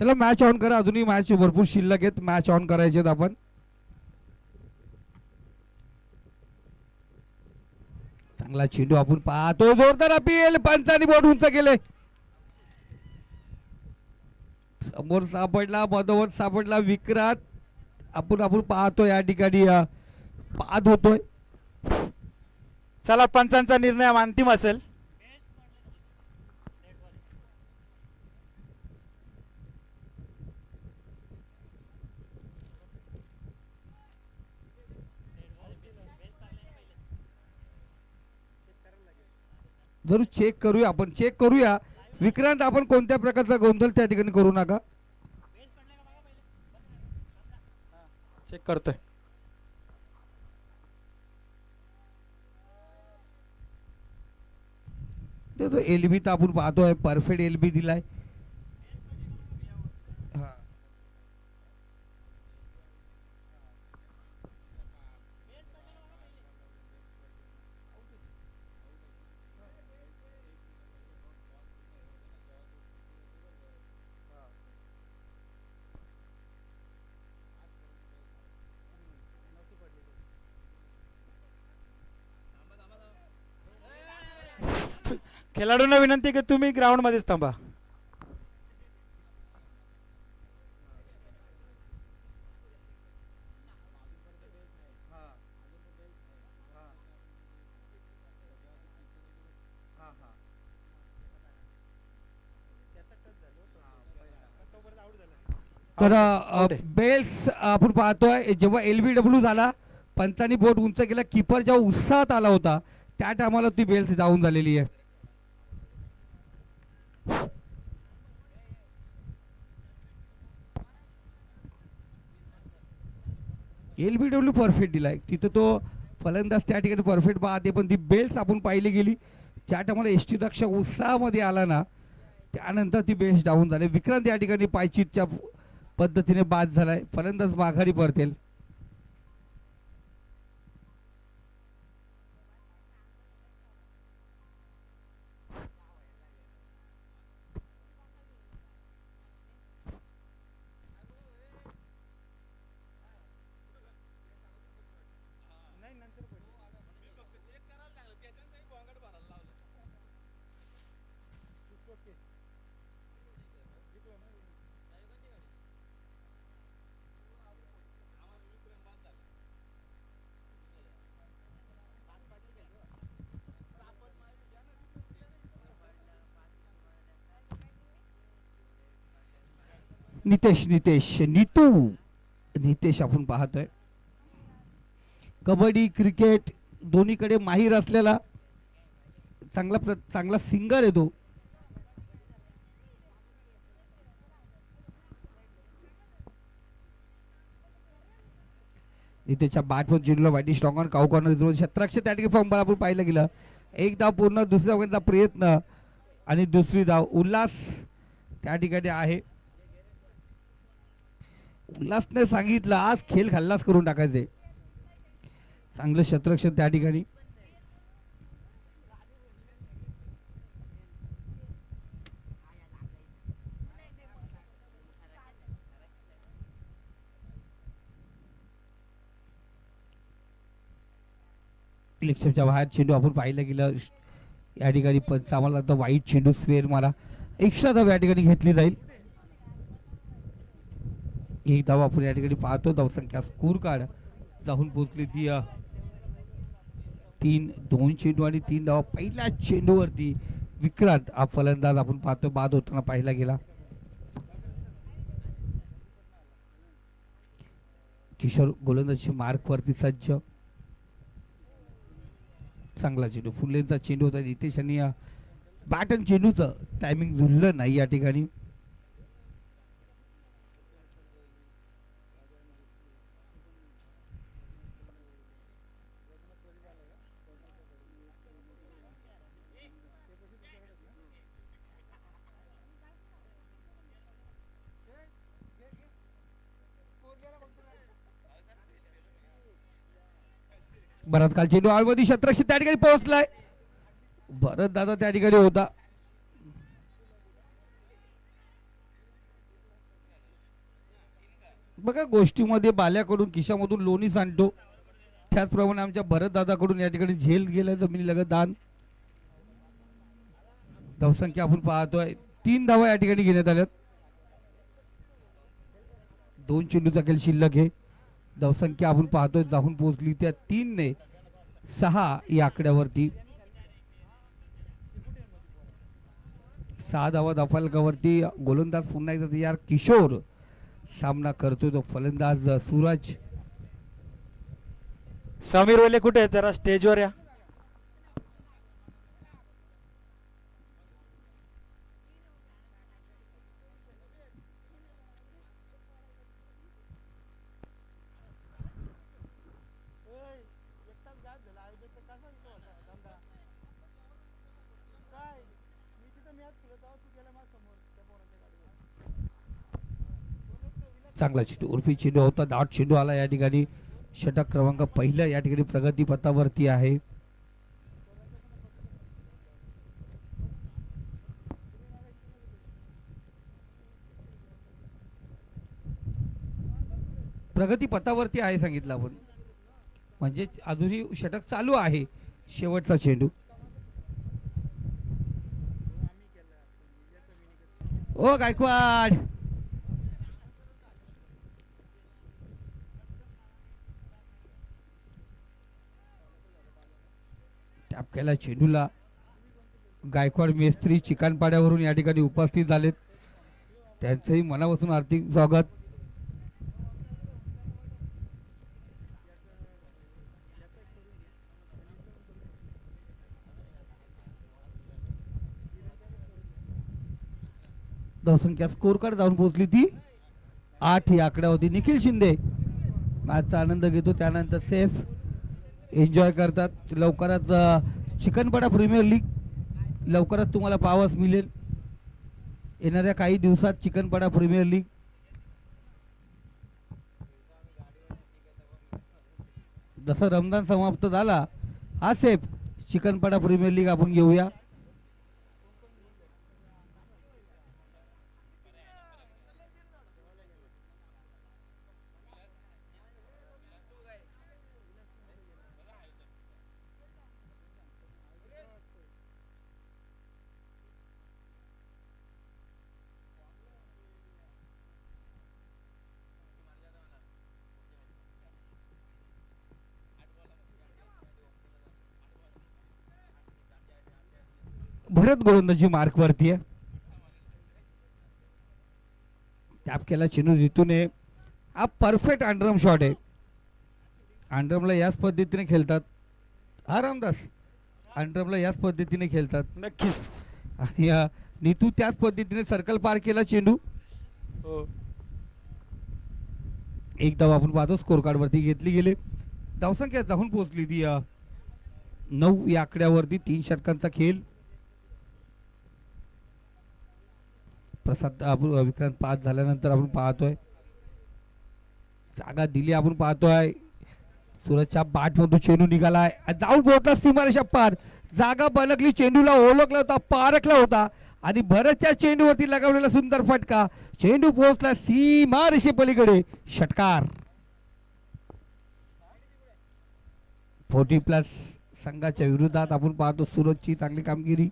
चला match on करा. अजूनही मॅच भरपूर शिल्लक आहेत. मॅच ऑन करायचे आहेत आपण. चांगला चेंडू आपण पाहतो. जोरदार अपील. पंचांनी बोट उंच केले. समोर सापडला. मधोमध सापडला विक्रांत. आपण पाहतो या ठिकाणी बाद होतोय. चला पंचांचा निर्णय अंतिम असेल. जरूर चेक करूया. आपण चेक करूया. विक्रांत आपण कोणत्या प्रकारचा गोंधळ त्या ठिकाणी करू नका. चेक करतोय. तो एलबी तर आपण पाहतोय. परफेक्ट एलबी दिलाय. खेळाडूंना विनंती की तुम्ही ग्राउंड मध्येच थांबा. तर बेल्स आपण पाहतोय. जेव्हा LBW झाला पंचांनी बोट उंच केला. कीपर जेव्हा उत्साहात आला होता त्या टायमाला ती बेल्स डाऊन झालेली आहे. LBW परफेक्ट दिलाय. तिथं तो फलंदाज त्या ठिकाणी परफेक्ट पाहते. पण ती बेल्स आपण पाहिली गेली. ज्या टायमाला यष्टीरक्षक उत्साहामध्ये आला ना त्यानंतर ती बेल्स डाऊन झाली. विक्रांत या ठिकाणी पायचीतच्या पद्धतीने बाद झालाय. फलंदाज माघारी परतेल. नितेश आपण पाहतोय. कबड्डी क्रिकेट दोन्हीकडे माहीर असलेला चांगला सिंगर आहे तो. नितेशच्या बॅट वर जिंकला. Batting strong on cow corner. क्षेत्राक्ष त्या ठिकाणी फॉर्म आपण पाहिलं गेलं. एक धाव पूर्ण. दुसऱ्या धावांचा प्रयत्न आणि दुसरी धाव. उल्हास त्या ठिकाणी आहे. उल्हासने सांगितलं आज खेळ खल्लास करून टाकायचे. चांगलं क्षेत्ररक्षण त्या ठिकाणी. इलेक्शनच्या बाहेर चेंडू आपण पाहिलं गेलं. या ठिकाणी आम्हाला आता वाईट चेंडू स्क्वेअर मारा. एक्स्ट्रा धाव या ठिकाणी घेतली जाईल. एक धाव आपण या ठिकाणी पाहतो. धावसंख्या स्कोर कार्ड जाऊन पोहोचली ती 3. 2 चेंडू आणि 3 धावा. पहिल्या चेंडूवरती विक्रांत हा फलंदाज आपण पाहतो बाद होताना पाहिला गेला. किशोर गोलंदाजी मार्क वरती सज्ज. चांगला चेंडू. फुलेंचा चेंडू होता. नितेश यांनी बॅट आणि चेंडूचं टायमिंग जुळलं नाही या ठिकाणी. भरत काल चेंडू आळमधी क्षेत्ररक्षक त्या ठिकाणी पोहोचलाय. भरत दादा त्या ठिकाणी होता. बघा गोष्टीमध्ये बाल्याकडून खिशामधून लोणी सांडतो, त्याचप्रमाणे आमच्या भरत दादाकडून या ठिकाणी झेल गेलाय जमिनी लगत दान. धावसंख्या आपण पाहतोय 3 धावा या ठिकाणी घेण्यात आल्यात. 2 चेंडूचा खेळ शिल्लक आहे. धावसंख्या आपण पाहतोय जाऊन पोहोचली त्या 3 ने 6 या आकड्यावरती. 6 धावा धाफलकावरती. गोलंदाज पुन्हा एकदा तयार किशोर. सामना करतोय तो फलंदाज सूरज. समीर ओले कुठे आहेत? जरा स्टेजवर या. चांगला चेंडू उर्फी चेंडू होता. दाट चेंडू आला या ठिकाणी. षटक क्रमांक पहिला या ठिकाणी प्रगती पथावरती आहे. प्रगती पथावरती आहे सांगितलं आपण, म्हणजे अजूनही षटक चालू आहे. शेवटचा चेंडू. ओ गायकवाड. टॅप केला चेंडूला. गायकवाड मेस्त्री चिकनपाड्यावरून या ठिकाणी उपस्थित झालेत, त्यांचंही मनापासून हार्दिक स्वागत. धावसंख्या स्कोर कार्ड जाऊन पोहोचली ती 8 या आकड्यावरती. निखिल शिंदे मॅचचा आनंद घेतो, त्यानंतर सेफ एन्जॉय करतात. लवकरच चिकनपाडा प्रीमियर लीग लवकरच तुम्हाला पाहावयास मिळेल. येणाऱ्या काही दिवसात चिकनपाडा प्रीमियर लीग. जसं रमजान समाप्त झाला हा सेफ चिकनपाडा प्रीमियर लीग आपण घेऊया. भरत गोलंदाजी मार्क वरती आहे. टॅप केला चेंडू ऋतूने. हा परफेक्ट अंडरम शॉट आहे. अंडरमला याच पद्धतीने खेळतात हा रामदास. अंडरमला याच पद्धतीने खेळतात नक्कीच. आणि नीतू त्याच पद्धतीने सर्कल पार केला चेंडू. हो. एक धाव आपण पाहतो स्कोर कार्ड वरती घेतली गेली. धावसंख्या जाऊन पोहोचली ती 9 या आकड्यावरती. 3 षटकांचा खेळ. प्रसाद विक्रांत पास झाल्यानंतर आपण पाहतोय जागा दिली. आपण पाहतोय सूरजच्या बाट मधून चेंडू निघालाय, जाऊन पोहोचला सीमारेषा पार. जागा बनकली, चेंडूला ओळखला होता, पारखला होता आणि भरतच्या चेंडूवरती लगावलेला सुंदर फटका. चेंडू पोहोचला सीमारेषे पलीकडे. षटकार. 40+ संघाच्या विरोधात आपण पाहतो सूरजची चांगली कामगिरी.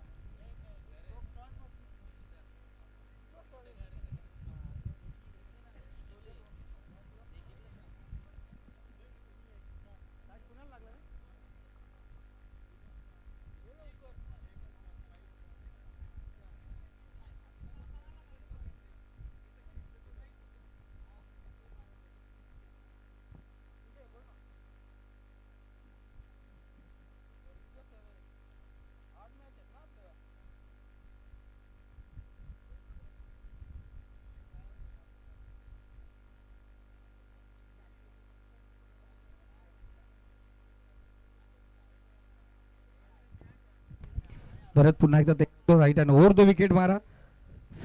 भरत पुन्हा एकदा राईट आणि ओव्हर द विकेट मारा.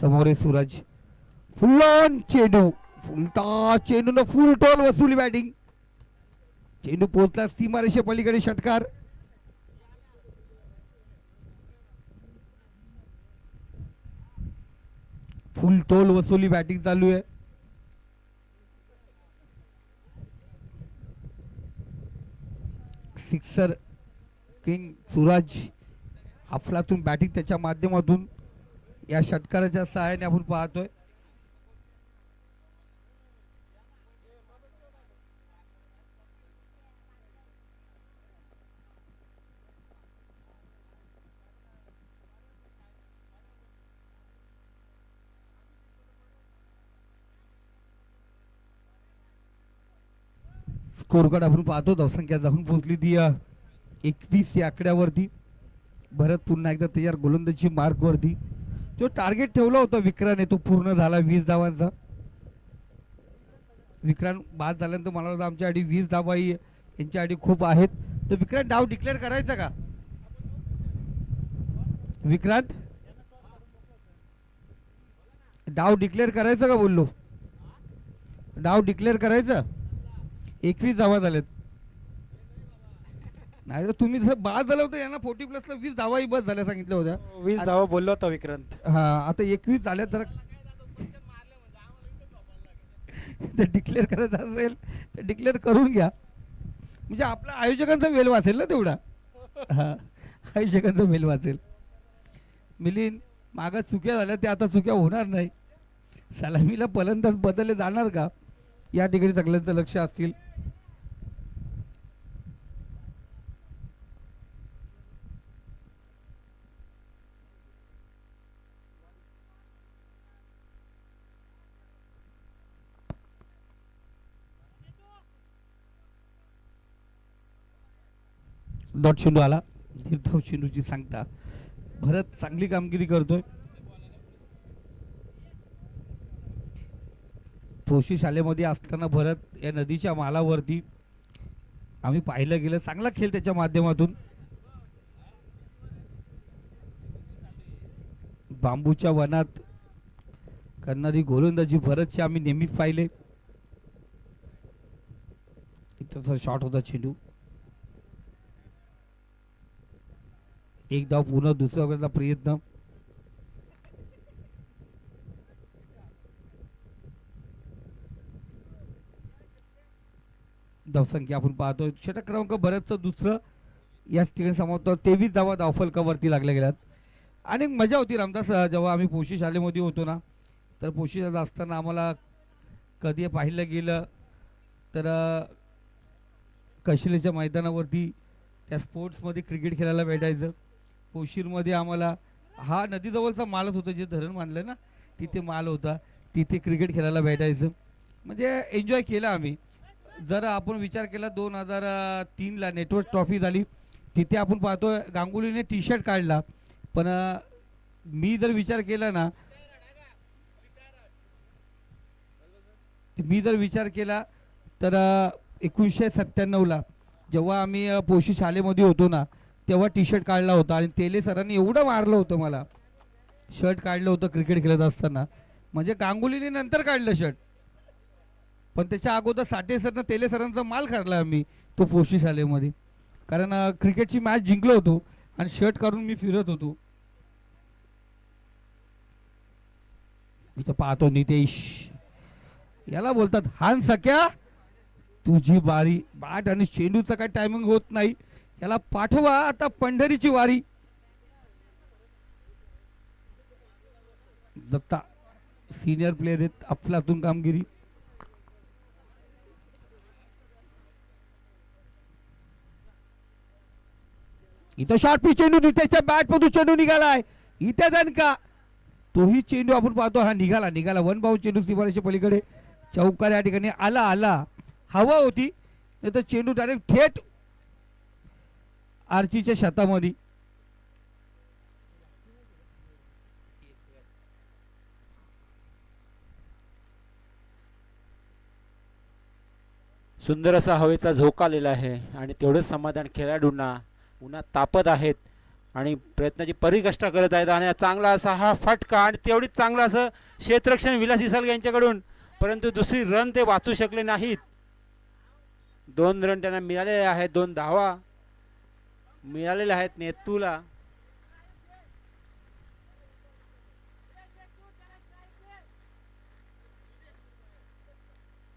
समोर आहे सूरज. फुल ऑन चेंडू. फुलटा चेंडू फुल टोल वसुली बॅटिंग. चेंडू पोहोचला सीमारेषे पलीकडे. षटकार. फुल टोल वसुली बॅटिंग चालू आहे. सिक्सर किंग सूरज अफलातून बॅटिंग त्याच्या माध्यमातून या षटकाराच्या सहाय्याने आपण पाहतोय. स्कोर कार्ड आपण पाहतो. धावसंख्या जाऊन पोहोचली ती 21 या आकड्यावरती. भरत पुन्हा एकदा तयार गोलंदाजी मार्कवरती. जो टार्गेट ठेवला होता विक्रांतने तो पूर्ण झाला 20 धावांचा. विक्रांत बाद झाल्यानंतर मला वाटतं आमच्या आधी 20 धावा यांच्या आधी खूप आहेत. तर विक्रांत डाव डिक्लेअर करायचा का? विक्रांत डाव डिक्लेअर करायचं का बोललो? डाव डिक्लेअर करायचं. 21 धावा झाल्यात. नाही तर तुम्ही जर बाद झालं होतं यांना 40+ला 20 धावाही बस झाल्या सांगितल्या होत्या. 20 धावा बोललो होता विक्रांत. हा आता 21 झाल्या तर डिक्लेअर करायचं असेल तर डिक्लेअर करून घ्या. म्हणजे आपल्या आयोजकांचा वेळ वाचेल ना तेवढा. हा आयोजकांचा वेळ वाचेल. मिलिंद मागं चुक्या झाल्या त्या आता चुक्या होणार नाही. सलामीला फलंदाज बदलले जाणार का या ठिकाणी सगळ्यांचं लक्ष असतील. डॉट चेंडू आला. निर्धाव चेंडूची सांगता. भरत चांगली कामगिरी करतोय. पोशी शाळेमध्ये असताना भरत या नदीच्या मालावरती आम्ही पाहिलं गेलं चांगला खेळ त्याच्या माध्यमातून. बांबूच्या वनात करणारी गोलंदाजी भरतची आम्ही नेहमीच पाहिले. इथं शॉट होता चेंडू. एक धाव पुन्हा दुसरा प्रयत्न. धावसंख्या आपण पाहतोय षटक क्रमांक बरंचसं दुसरं याच ठिकाणी समावतो. 23 धावा धावफलकावरती लागल्या गेल्यात. आणि मजा होती रामदास जेव्हा आम्ही पोशी शाळेमध्ये होतो ना तर पोशी शाळेत असताना आम्हाला कधी पाहिलं गेलं तर कशिलेच्या मैदानावरती त्या स्पोर्ट्समध्ये क्रिकेट खेळायला भेटायचं. पोशीरमध्ये आम्हाला हा नदीजवळचा मालच होता जे धरण बांधलं ना तिथे माल होता. तिथे क्रिकेट खेळायला भेटायचं. म्हणजे एन्जॉय केला आम्ही. जर आपण विचार केला 2003ला नेटवर्क ट्रॉफी झाली तिथे आपण पाहतो गांगुलीने टी शर्ट काढला. पण मी जर विचार केला ना तर 1997ला जेव्हा आम्ही पोशी शाळेमध्ये होतो ना तेव्हा टी शर्ट काढला होता. आणि तेले सरांनी एवढं मारलं होतं मला. शर्ट काढलं होतं क्रिकेट खेळत असताना. म्हणजे गांगुलीने नंतर काढलं शर्ट पण त्याच्या अगोदर साठे सरनं तेले सरांचा माल काढला आम्ही तो पोशी शाळेमध्ये. कारण क्रिकेटची मॅच जिंकलो होतो आणि शर्ट काढून मी फिरत होतो. इथं पाहतो नितेश याला बोलतात हान सख्या तुझी बारी. बॅट आणि चेंडूचं काय टायमिंग होत नाही. याला पाठवा आता पंढरीची वारी. दत्ता सिनियर प्लेयर आहेत. अफलातून कामगिरी. इथं शॉर्ट पिच चेंडू नितेशच्या बॅट मधून चेंडू निघालाय. इथे दणका तोही चेंडू आपण पाहतो. हा निघाला वन बाउंड चेंडू सीमारेषेच्या पलीकडे चौकार या ठिकाणी आला. हवा होती नाही तर चेंडू डायरेक्ट थेट आर्चीच्या शतामध्ये. सुंदर असा हवेचा झोका आलेला आहे आणि तेवढंच समाधान खेळाडूंना. उन्हात तापत आहेत आणि प्रयत्नाची परिकष्ट करत आहेत. आणि चांगला असा हा फटका आणि तेवढीच चांगलं असं क्षेत्ररक्षण विलास इसाल यांच्याकडून. परंतु दुसरी रन ते वाचू शकले नाहीत. 2 रन त्यांना मिळालेले आहेत. 2 धावा मिळालेल्या आहेत नेतूला.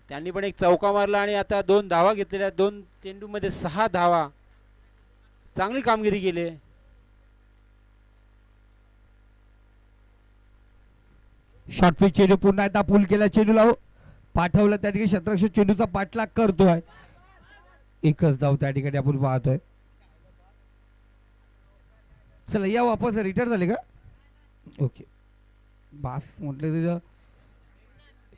त्यांनी पण एक चौका मारला आणि आता 2 धावा घेतलेल्या. 2 चेंडूमध्ये 6 धावा. चांगली कामगिरी केली. शॉर्ट पिच चेंडू पुन्हा एकदा पूल केला, चेंडूला पाठवलं, त्या ठिकाणी क्षेत्ररक्षक चेंडूचा पाठलाग करतोय. एकच धाव त्या ठिकाणी आपण पाहतोय. चला या वापस रिटायर झाले का? ओके बास म्हटलं तुझं.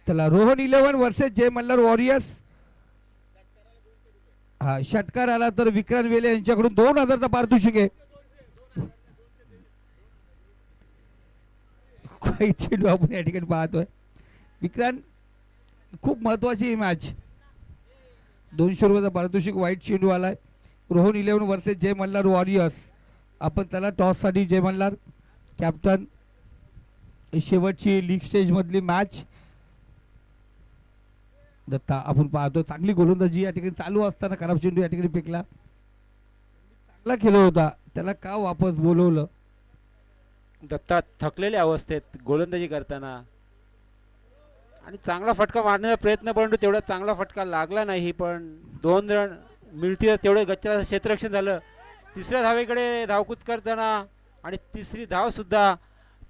चला रोहन 11 वर्सेस जय मल्हार वॉरियर्स. हा षटकार आला तर विक्रांत वेले यांच्याकडून 2000चा पारितोषिक आहे. काही चेंडू आपण या ठिकाणी पाहतोय. विक्रांत खूप महत्वाची ही मॅच. 200 रुपयाचा पारितोषिक वाईट चेंडू आलाय. रोहन 11 वर्सेस जय मल्हार वॉरियर्स. आपण त्याला टॉससाठी जय मल्हार कॅप्टन. शेवटची लीग स्टेज मधली मॅच. दत्ता आपण पाहतो चांगली गोलंदाजी या ठिकाणी चालू असताना खराब चेंडू या ठिकाणी फेकला. चांगला खेळ होता, त्याला का वापस बोलवलं? दत्ता थकलेल्या अवस्थेत गोलंदाजी करताना आणि चांगला फटका मारण्याचा प्रयत्न, परंतु तेवढा चांगला फटका लागला नाही. पण 2 रन मिळतील तेवढे गच्चा क्षेत्ररक्षण झालं. तिसऱ्या धावेकडे धावकूच करताना आणि तिसरी धाव सुद्धा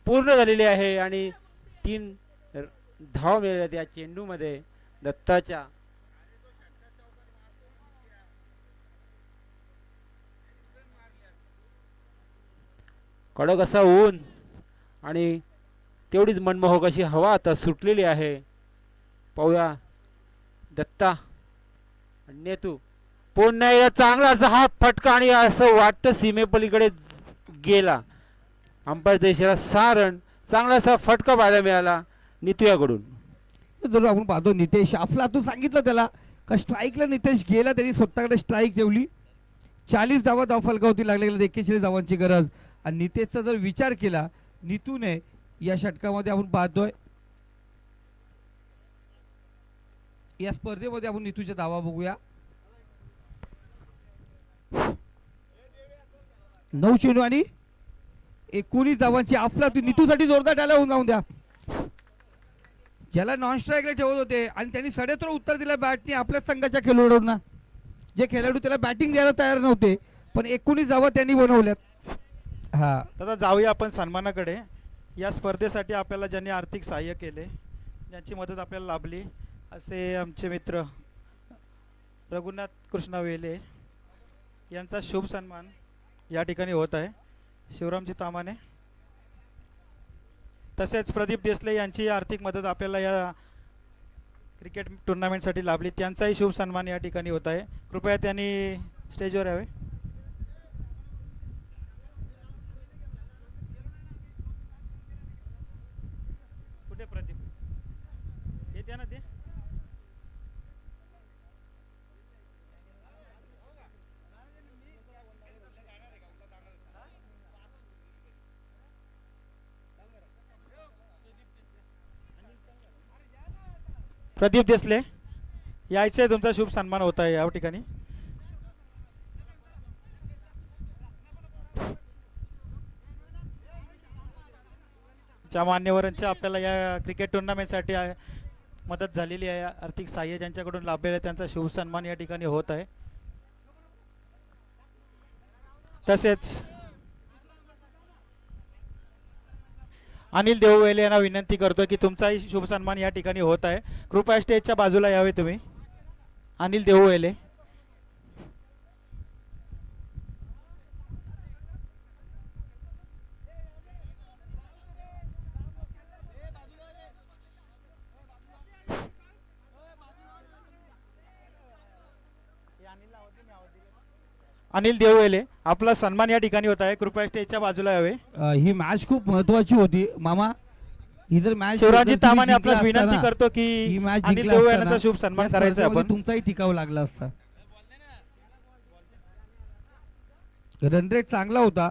पूर्ण झालेली आहे आणि 3 धाव मिळाल्या त्या चेंडूमध्ये दत्ताच्या. कडक असा ऊन आणि तेवढीच मनमोहक अशी हवा आता सुटलेली आहे. पाहूया दत्ता नेतू पुन्हा एकदा चांगला असा हा फटका आणि असं वाटतं सीमेपलीकडे गेला. अंपायरचा इशारा 6 रन. चांगला असा फटका पाहायला मिळाला नितूयाकडून. जरूर आपण पाहतो नितेश आपला, तू सांगितलं त्याला का स्ट्राईकला नितेश गेला, त्यांनी स्वतःकडे स्ट्राईक ठेवली. 40 धावा धाव फलकावती लागलेल्या 41 धावांची गरज. आणि नितेशचा जर विचार केला नितूने या षटकामध्ये आपण पाहतोय, या स्पर्धेमध्ये आपण नितूच्या धावा बघूया. 9 चेंडू आणि 19 धावांची अफलातून. नितूसाठी जोरदार टाळ्या होऊन जाऊन द्या. ज्याला नॉन स्ट्राईकला ठेवत होते आणि त्यांनी सडेतोड उत्तर दिलं बॅटने आपल्याच संघाच्या खेळाडूंना. जे खेळाडू त्याला बॅटिंग द्यायला तयार नव्हते, पण 19 धावा त्यांनी बनवल्यात. हा आता जाऊया आपण सन्मानाकडे. या स्पर्धेसाठी आपल्याला ज्यांनी आर्थिक सहाय्य केले, ज्यांची मदत आपल्याला लाभली, असे आमचे मित्र रघुनाथ कृष्णा वेले यांचा शुभ सन्मान या ठिकाणी होत आहे. शिवरामजी तामाने तसेच प्रदीप देसले यांची आर्थिक मदत आपल्याला या क्रिकेट टुर्नामेंटसाठी लाभली, त्यांचाही शुभ सन्मान या ठिकाणी होत आहे. कृपया त्यांनी स्टेजवर यावे. कुठे प्रदीप? येते ना ते. प्रदीप देसले यायचे, तुमचा शुभ सन्मान होत आहे या ठिकाणी. ज्या मान्यवरांच्या आपल्याला या क्रिकेट टुर्नामेंटसाठी मदत झालेली आहे, आर्थिक सहाय्य ज्यांच्याकडून लाभलेलं आहे, त्यांचा शुभ सन्मान या ठिकाणी होत आहे. तसेच अनिल देववेले यांना विनंती करतो की तुमचाही शुभ सन्मान या ठिकाणी होत आहे. कृपया स्टेजच्या बाजूला यावे तुम्ही. अनिल देववेले. अनिल देववेले आपला सन्मान या ठिकाणी होत आहे. कृपया स्टेजच्या बाजूला यावे. ही मॅच खूप महत्वाची होती मामा. ही जर मॅच शिवराजी तामाने आपल्याला विनंती करतो की ही मॅच अनिल देववेले यांचा शुभ सन्मान करायचा आहे आपण. तुमचाही टिकाव लागला असता. रन रेट चांगला होता,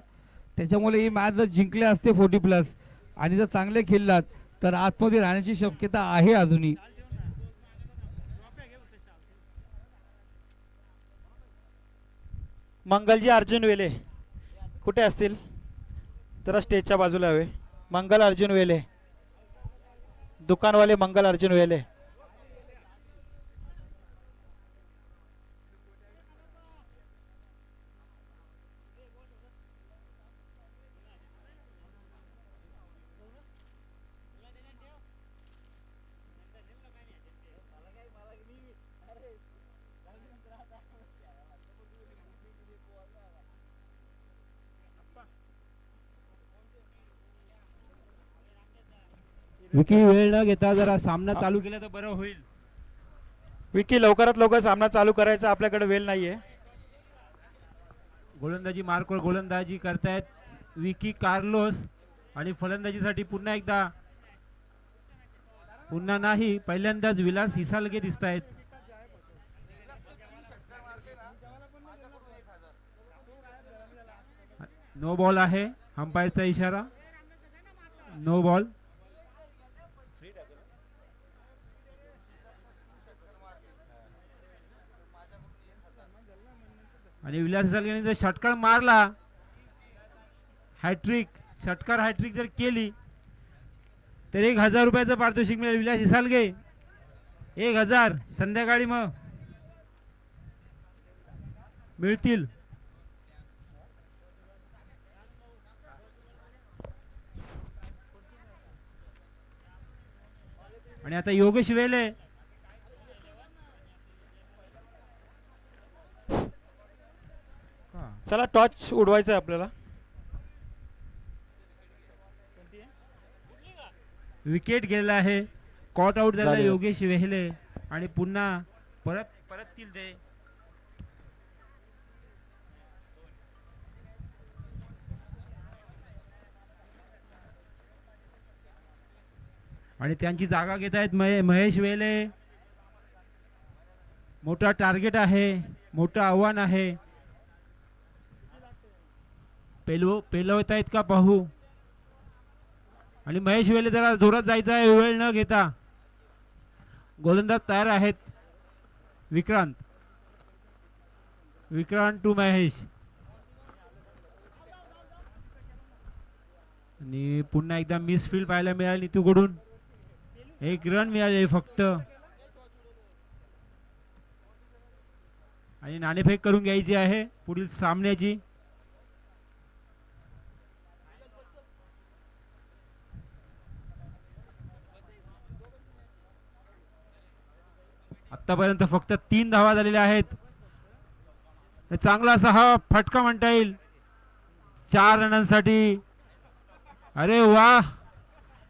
त्याच्यामुळे ही मॅच जर जिंकले असते 40+ आणि जर चांगले खेळलात तर आतमध्ये राहण्याची शक्यता आहे अजूनही. मंगलजी अर्जुन वेले कुठे असतील? जरा स्टेजच्या बाजूला हवे. मंगल अर्जुन वेले, दुकानवाले मंगल अर्जुन वेले. विकी वेळ न घेता जरा सामना चालू केला तर बरं होईल. विकी लवकरात लवकर सामना चालू करायचा, आपल्याकडे वेळ नाहीये. गोलंदाजी मार्कवर गोलंदाजी करतायत विकी कार्लोस आणि फलंदाजीसाठी पुन्हा नाही पहिल्यांदाच विलास हिसालगे दिसत आहेत. नो बॉल आहे, अंपायरचा इशारा, नो बॉल. आणि विलास हिसालगेने जर षटकार मारला, हॅट्रिक षटकार हॅट्रिक जर केली तर 1000 रुपयाचं पारितोषिक मिळेल विलास हिसालगे. 1000 संध्याकाळी मग मिळतील. आणि आता योगेश वेले चला टॉच उडवायचा आहे आपल्याला. विकेट गेला आहे, कॉट आउट झाला झाले. योगेश वेहले आणि पुन्हा परततील ते. आणि त्यांची जागा घेत आहेत महेश वेले. मोठा टार्गेट आहे, मोठं आव्हान आहे. पेलवत आहेत का पाहू. आणि महेश वेले जरा जोरात जायचा आहे, वेळ न घेता. गोलंदाज तयार आहेत. विक्रांत टू महेश. आणि पुन्हा एकदा मिस फील्ड पाहायला मिळाली नीतूकडून. 1 रन मिळाले फक्त. आणि नाणेफेक करून घ्यायची आहे पुढील सामन्याची. आतापर्यंत फक्त 3 धावा झालेल्या आहेत. चांगला असा हा फटका म्हणता येईल 4 रनांसाठी. अरे वा,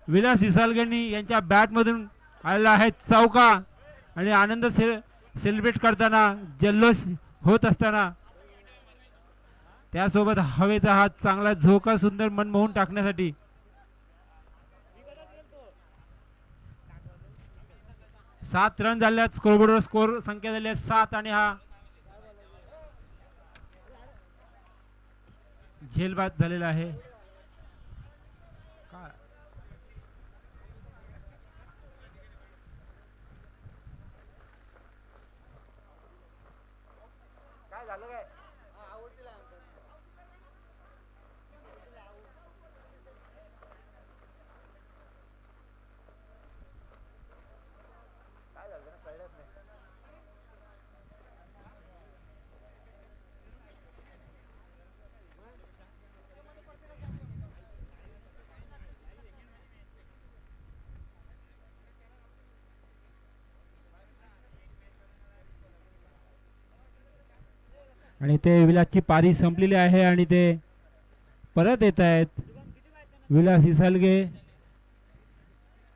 विलास हिसालगेंनी यांच्या बॅट मधून आलेला आहे चौका. आणि आनंद सेलिब्रेट करताना, जल्लोष होत असताना त्यासोबत हवेचा हा चांगला झोका सुंदर मनमोहून टाकण्यासाठी. सात रन झाल्यात, स्कोरबोर्डवर स्कोर संख्या झाली आहे 7. आणि हा झेलबाद झालेला आहे. आणि ते विलासची पारी संपलेली आहे आणि ते परत येत आहेत. विलास हिसालगे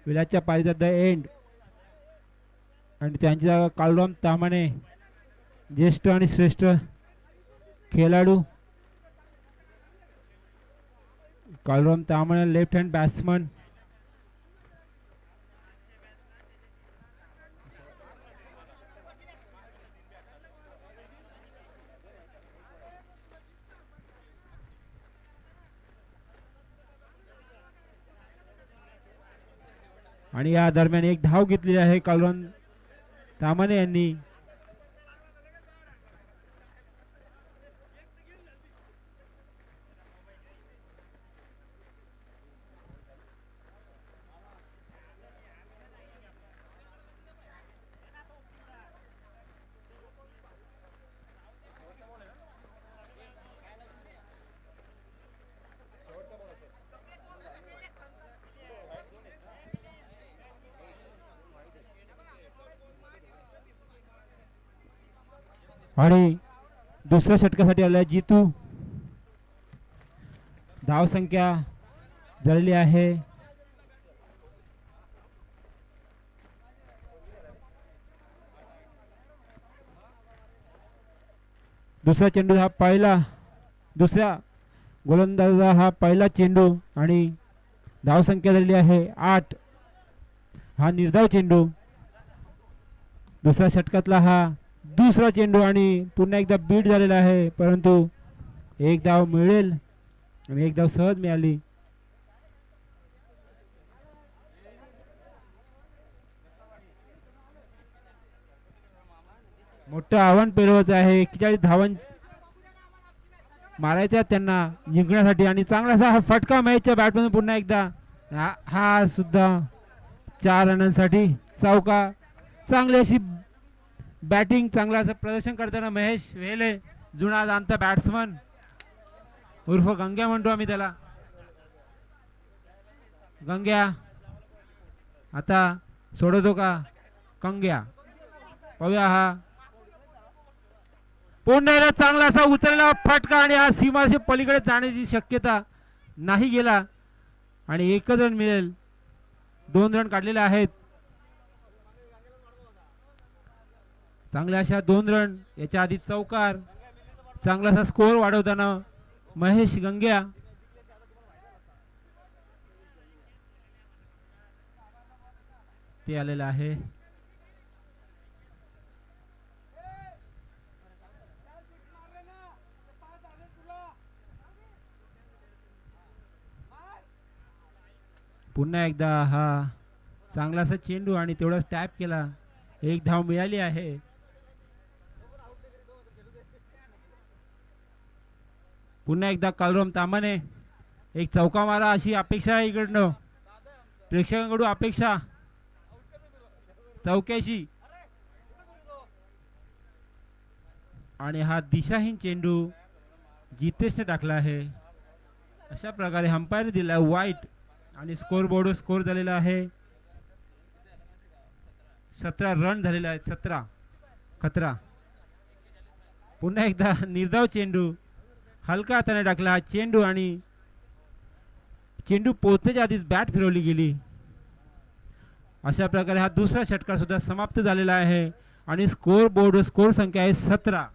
विलासच्या पारीचा द एंड. आणि त्यांच्या कालराम तामाणे ज्येष्ठ आणि श्रेष्ठ खेळाडू. Kalram Tamane left hand batsman. आणि या दरम्यान 1 धाव घेतली आहे कालराम तामाणे यांनी. आणि दुसऱ्या षटकासाठी आला जितू. धाव संख्या झालेली आहे दुसरा चेंडू हा पहिला, दुसऱ्या गोलंदाजा हा पहिला चेंडू आणि धावसंख्या झालेली आहे 8. हा निर्धाव चेंडू, दुसऱ्या षटकातला हा दुसरा चेंडू आणि पुन्हा एकदा बीट झालेला आहे, परंतु एक धाव मिळेल आणि एक धाव सहज मिळाली. मोठं आव्हान पेलवायचं आहे. 41 धावां मारायच्या त्यांना जिंकण्यासाठी आणि चांगलासा हा फटका मॅचच्या बॅटमधून पुन्हा एकदा हा सुद्धा 4 रनांसाठी चौका. चांगली अशी बॅटिंग, चांगलं असं प्रदर्शन करताना महेश वेले, जुना जाणता बॅट्समन उर्फ गंग्या म्हणतो आम्ही त्याला. गंग्या आता सोडवतो का कंग्या, पाहूया. हा पुन्हा एकदा चांगला असा उचलला फटका आणि हा सीमाच्या पलीकडे जाण्याची शक्यता नाही गेला आणि 1 रन मिळेल. 2 रन काढलेले आहेत. चांगल्या अशा 2 रन, याच्या आधी चौकार. चांगला असा स्कोअर वाढवताना महेश गंग्या. ते आलेलं आहे. पुन्हा एकदा हा चांगलासा चेंडू आणि तेवढाच टॅप केला. 1 धाव मिळाली आहे. पुन्हा एकदा कालराम तामाने एक चौका मारा अशी अपेक्षा आहे इकडनं, प्रेक्षकांकडून अपेक्षा चौक्याशी. आणि हा दिशाहीन चेंडू जितेशने टाकला आहे. अशा प्रकारे अंपायर दिला वाईट आणि स्कोर बोर्ड स्कोर झालेला आहे 17 रन झालेले आहेत. 17. पुन्हा एकदा निर्धाव चेंडू हलका हाताने टाकला चेंडू आणि चेंडू पोहोचण्याच्या आधीच बॅट फिरवली गेली. अशा प्रकारे हा दुसरा षटकार सुद्धा समाप्त झालेला आहे आणि स्कोर बोर्ड स्कोर संख्या आहे 17.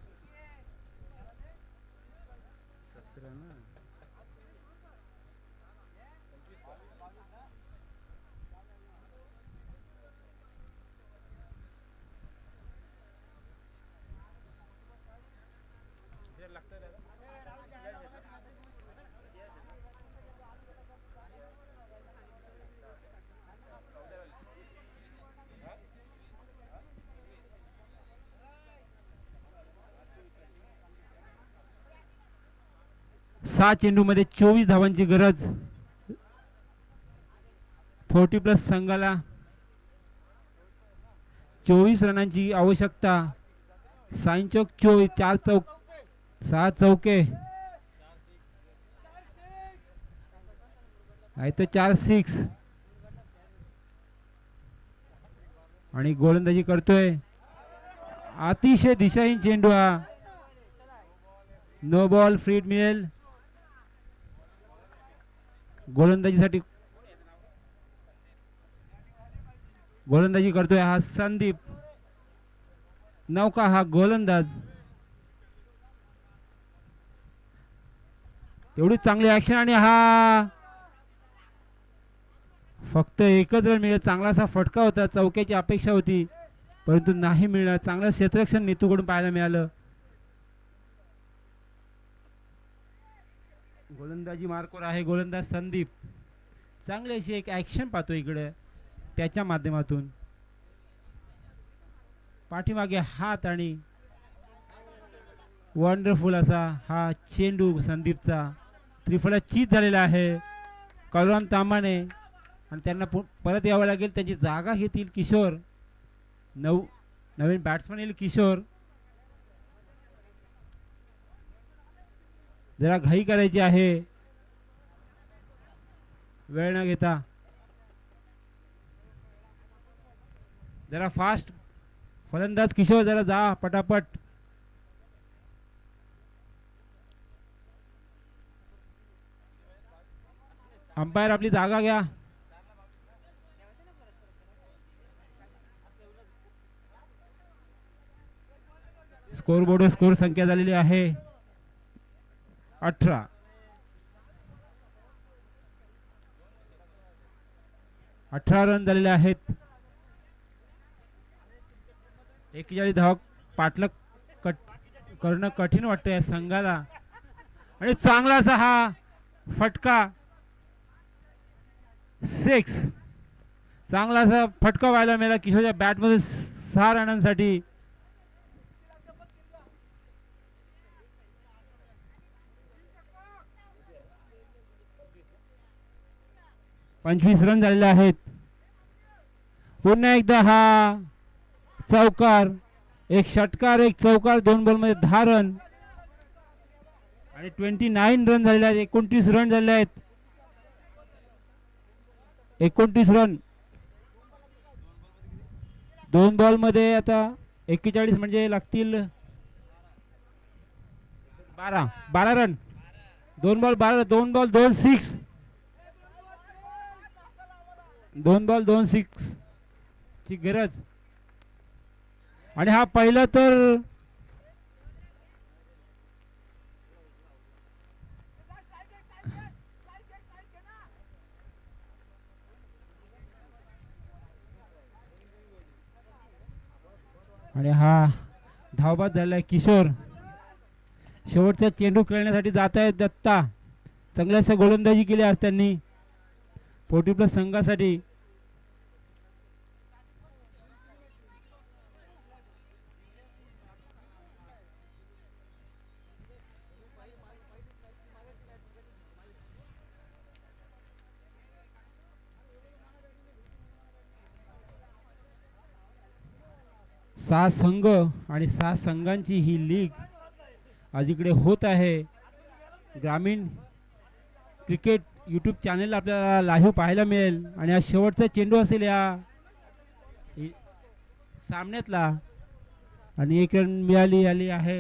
सहा चेंडूमध्ये 24 धावांची गरज. 40+ संघाला 24 रनांची आवश्यकता. साईंचौक 24, 4 चौक 6 चौके आहे तर 4 6 आणि गोलंदाजी करतोय. अतिशय दिशाहीन चेंडू हा. नो बॉल, फ्रीड मिळेल. गोलंदाजी करतोय हा संदीप नौका, हा गोलंदाज. तेवढी चांगली ऍक्शन आणि हा फक्त 1 रन मिळेल. चांगलासा फटका होता, चौक्याची अपेक्षा होती परंतु नाही मिळणार. चांगलं क्षेत्ररक्षण नेतूकडून पाहायला मिळालं. गोलंदाजी मार्कवर आहे गोलंदाज संदीप. चांगली अशी एक ऍक्शन पाहतो इकडे त्याच्या माध्यमातून. पाठीमागे हात आणि वंडरफुल असा हा चेंडू संदीपचा त्रिफळा चीज झालेला आहे. कलराम तांबाने आणि त्यांना परत यावं लागेल. त्यांची जागा घेतील किशोर. नवीन बॅट्समन येईल किशोर. जरा घाई करायची आहे, वेळ न घेता. जरा फास्ट फलंदाज किशोर, जरा जा पटापट. अंपायर आपली जागा घ्या. स्कोर बोर्ड स्कोर संख्या झालेली आहे 18. 18 रन झालेले आहेत. 41 धाव पाठलाग करणं कठीण वाटतं या संघाला आणि चांगला असा हा फटका 6. चांगला असा फटका व्हायला मिळाला किशोरच्या बॅटमध्ये 6 रनांसाठी. पंचवीस रन झालेले आहेत. पुन्हा एकदा हा चौकार, एक षटकार एक चौकार, 2 बॉलमध्ये 10 रन आणि 29 रन झालेले आहेत. 29 रन झालेले आहेत. 29 रन 2 बॉलमध्ये आता 41 म्हणजे लागतील 12 रन. 2 बॉल 12, 2 बॉल 2 6, 2 बॉल 2 6 ची गरज. आणि हा पहिला तर आणि हा धावबाद झालाय किशोर. शेवटचा चेंडू खेळण्यासाठी जात आहेत दत्ता. चांगल्याशा गोलंदाजी केली आज त्यांनी 40+ संघासाठी. सहा संघ आणि 6 संघांची ही लीग आज इकडे होत आहे. ग्रामीण क्रिकेट यूट्यूब चॅनल आपल्याला लाईव्ह पाहायला मिळेल. आणि हा शेवटचा चेंडू असेल या सामन्यातला आणि 1 रन मिळाली आहे.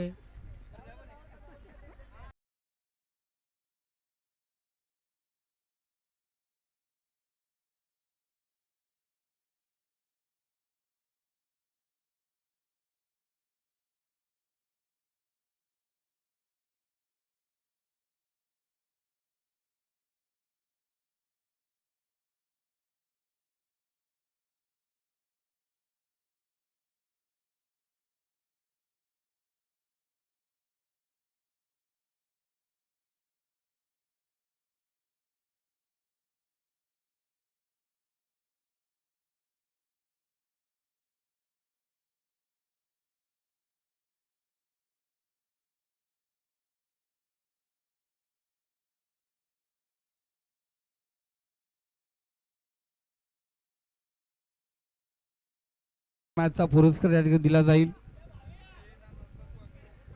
मॅचचा पुरस्कार या ठिकाणी दिला जाईल.